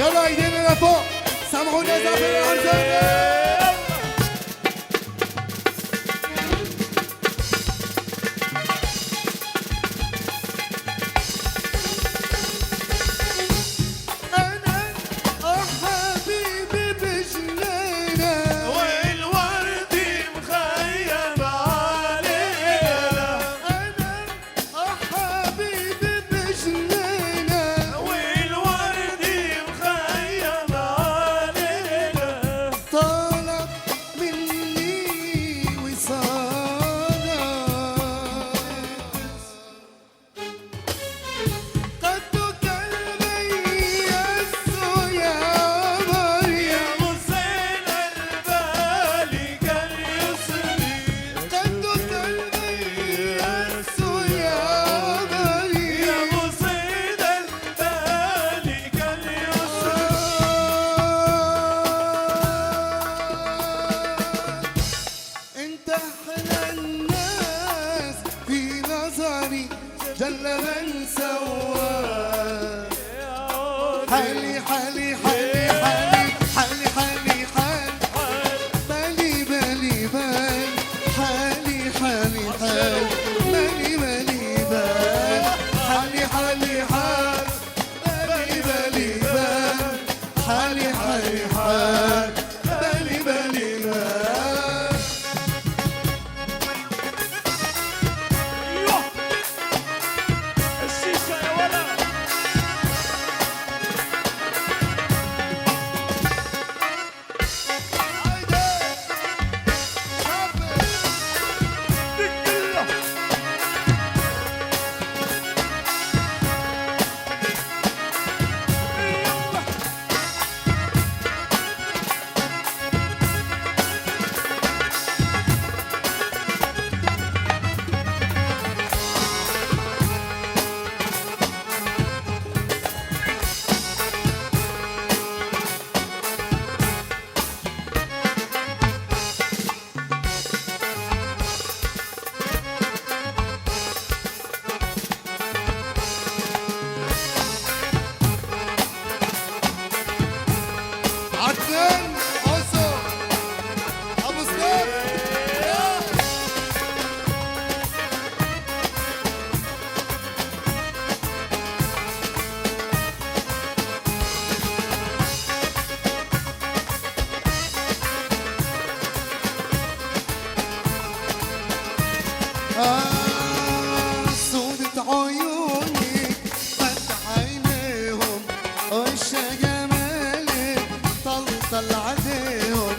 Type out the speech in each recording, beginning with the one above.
يلا ايدينا لفوق، سامعونا زعفر العرزانة. جل من سواه حالي حالي حالي حالي حالي حالي حال بالي بالي بال حالي حالي حال بالي بالي بال حالي حالي حال بالي بالي بال حالي حالي حال بالي بالي بال. سودة عيونك فتح عينيهم وش جمالك طلطل عليهم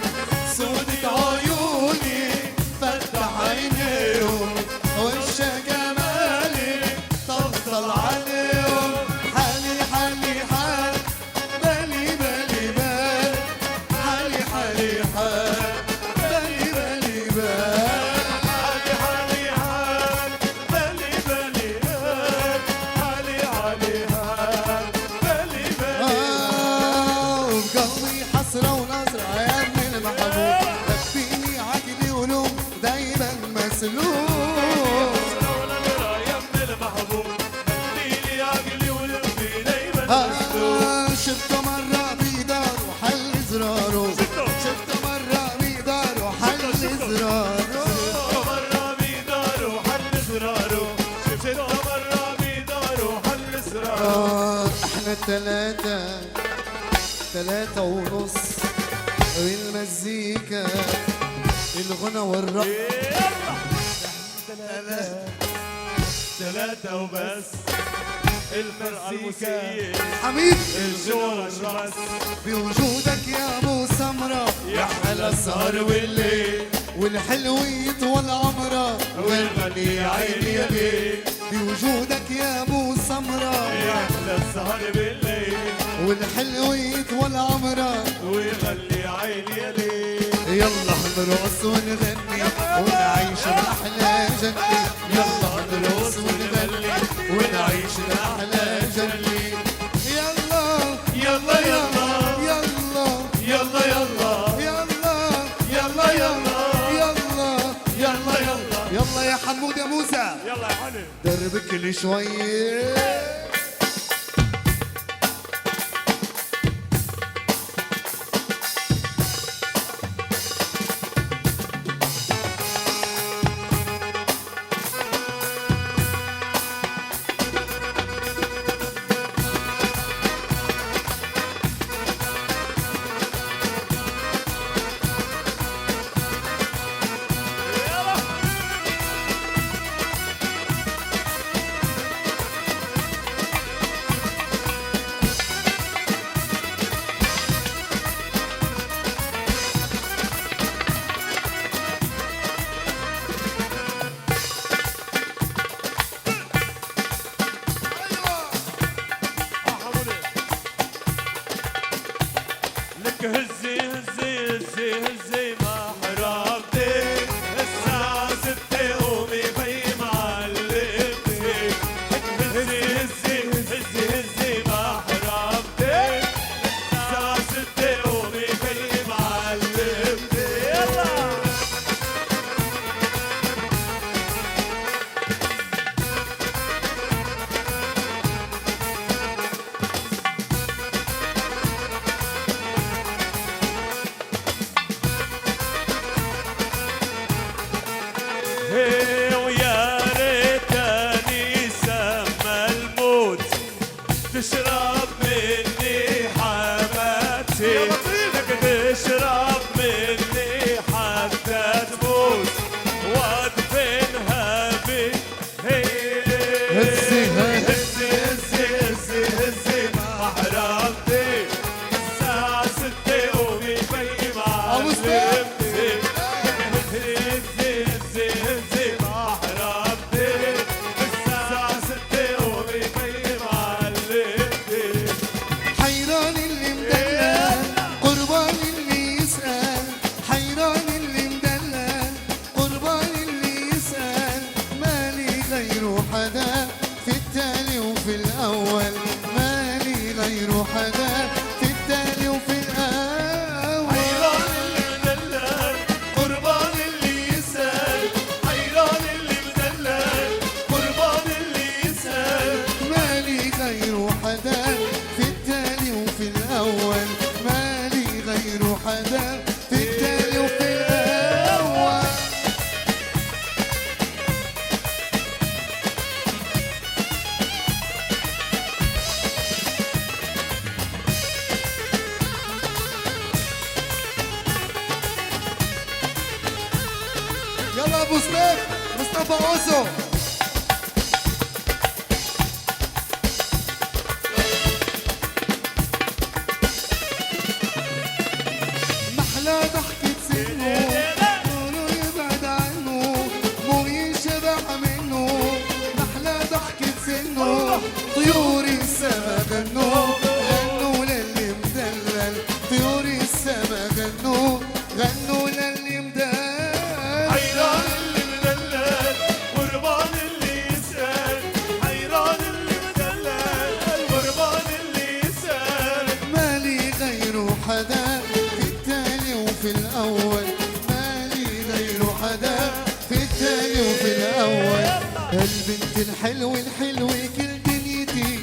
سودة عيونك فتح عينيهم وش جمالك طلطل عليهم حالي حالي حال بالي بالي بال حالي حالي حال بالي بالي بال حسرة ونظرة يا ابن المحبوب تكفيني عقلي ولوم دايما مسلوب حسرة ونظرة يا ابن المحبوب تكفيني عقلي ولوم دايما مسلوب شفته مرة بيدار وحل زراره شفته مرة بيدار وحل زراره شفته مرة بيدار وحل زراره شفته مرة بيدار وحل زراره احنا ثلاثة ونص والمزيكا الغنى والرقص ثلاثة وبس المزيكا حميد الجو والرقص بوجودك يا ابو سمرة يا حلا السهر والليل والحلويت والعمرة والغني عيني يا ليل بوجودك يا ابو سمرة يا حلا السهر بالليل والحلويت والعمرة ويغلي عيني يا ليل يلا نرقص ونغني ونعيش بأحلى جنة يلا نرقص ونغني ونعيش بأحلى جنة يلا يلا يلا يلا يلا يلا يلا يلا يلا يلا يلا يلا يا حمود يا موسى يلا يا حنين دربك لي شوية لك هزي هزي هزي هزي ما حرمتك الساعة 6 قومي بي معلمتك هزي هزي هزي هزي ما حرمتك الساعة 6 قومي بي معلمتك يلا ويا ريتني سما الموت تشرب مني حماتي لك تشرب مني حتى تموت وادفنها هزي هزي هزي هزي هزي ما حرمتي الساعة 6 قومي بي معلمتي حيران اللي مدلل قربان اللي يسأل حيران اللي مدلل قربان اللي يسأل مالي غيره حدا في التالي وفي الأول مالي غيره حدا في التالي وفي الأول حيران اللي مدلل قربان اللي يسأل حيران اللي مدلل قربان اللي يسأل مالي غيره حدا في التالي وفي الأول مالي غيره حدا في التالي وفي الأول يلا أبو سليم مصطفى أوسو محلى ضحكة سنه قولوا يبعد عنه مو ينشبع منه محلى ضحكة سنه طيور السما غنوا غنوا للي مدلل طيور السما غنوا غنوا للي مدلل حيران اللي مدلل قربان اللي يسأل حيران اللي مدلل قربان اللي يسأل مالي غيره حدا في التالي وفي الأول مالي غيره حدا في التالي وفي الأول البنت الحلوة الحلوة كل دنيتي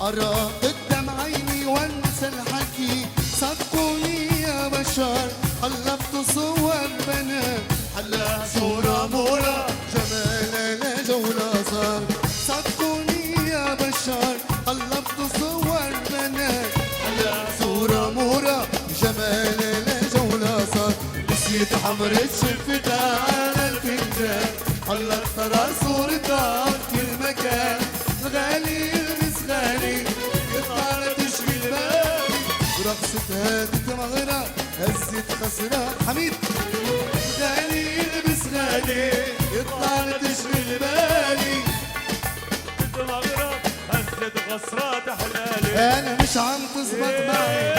أرى قدام عيني وانسى الحكي صدقوني يا بشر حلفت صور بنات حلا صورة مورا جمالها لا جولة صار صدقوني يا بشر حلفت صور بنات حلا صورة مورا جمالها لا جولة صار نسيت حمرة شفتها على الفنجان حلت ترى صورتها كل مكان غالي يلبس غالي يطلع لتشغل بالي ورقصتها تتمغرى هزت خسرة حميد غالي يلبس غالي يطلع لتشغل بالي المغرب هزت غصرات حلالي انا مش عم تزبط معي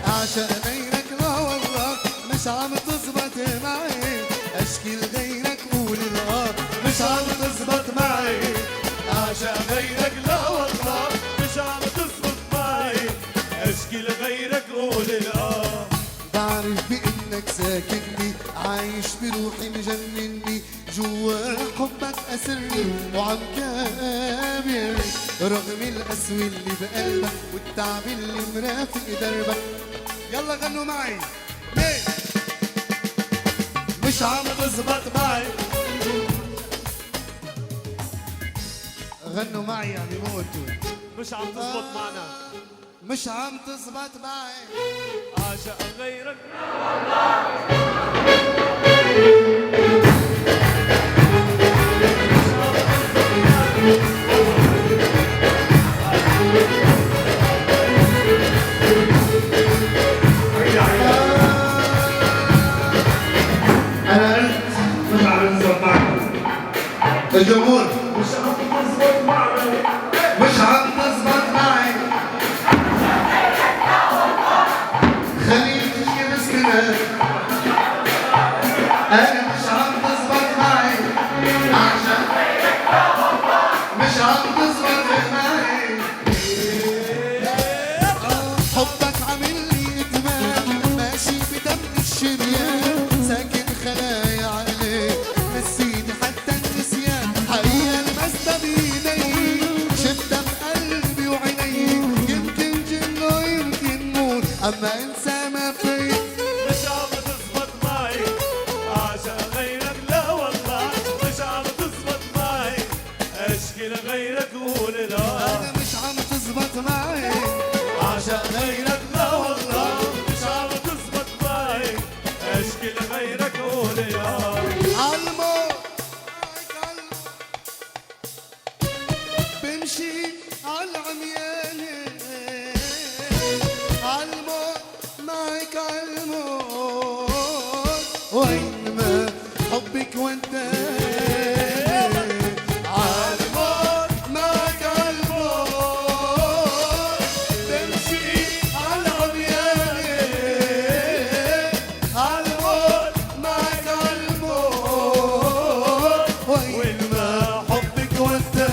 اعشق غيرك لا والله مش عم تزبط معي اشكي لغيرك قول الاه مش عم تزبط معي اعشق غيرك لا والله مش عم تزبط معي اشكي لغيرك قول الاه بعرف بانك ساكنني عايش بروحي مجنني جوا حبك اسرني وعم كابر رغم القسوة اللي بقلبك والتعب اللي مرافق دربك يلا غنوا معي ليه مش عم تزبط معي غنوا معي يعني موتوا مش عم تزبط معنا مش عم تزبط معي اعشق غيرك انا قلت مش عم تزبط معي الجمهور مش عم تزبط معي مش عم تزبط معي خليني عم تزبط معي حبك عامل لي ادمان ماشي بدم الشريان ساكن خلايا عقلي نسيني حتى النسيان حقيقة لمسنا بايدي شفتها بقلبي وعيني يمكن جن ويمكن نور اما انسى ما فيك مش عم تزبط معي عشان غيرك لا والله مش عم تزبط معي اشكي لغيرك قول لا انا مش عم تزبط معي عشان غيرك لا والله مش عم تزبط معي اشكي لغيرك قول لا عالموت بمشي عالعميانة عالموت معك عالموت وين ما حبك وداني عالموت معك عالموت بمشي عالعميانة عالموت معك عالموت وين ما حبك وداني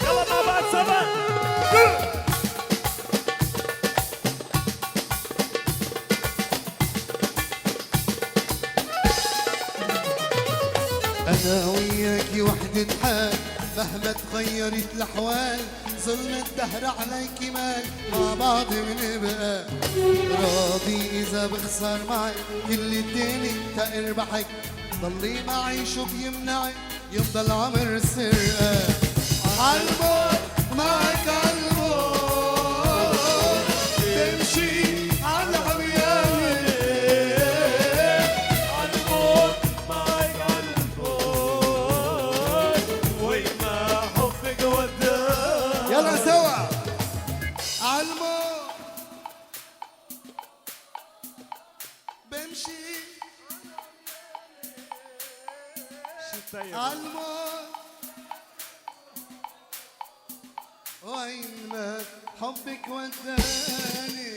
يلا مع بعض سوا أنا وياكي وحدة حال مهما تغيرت الأحوال ظل الدهر عليكي مال مع بعض بنبقى راضي إذا بخسر معك كل الدنيا تأربحك ضلي معي شو بيمنعك يفضل عمر سرقة عالموت معك عالموت تمشي عالعميانة عالموت معك عالموت وين ما حبك وداني يلا سوا عالموت بمشي عالموت وين ما حبك وداني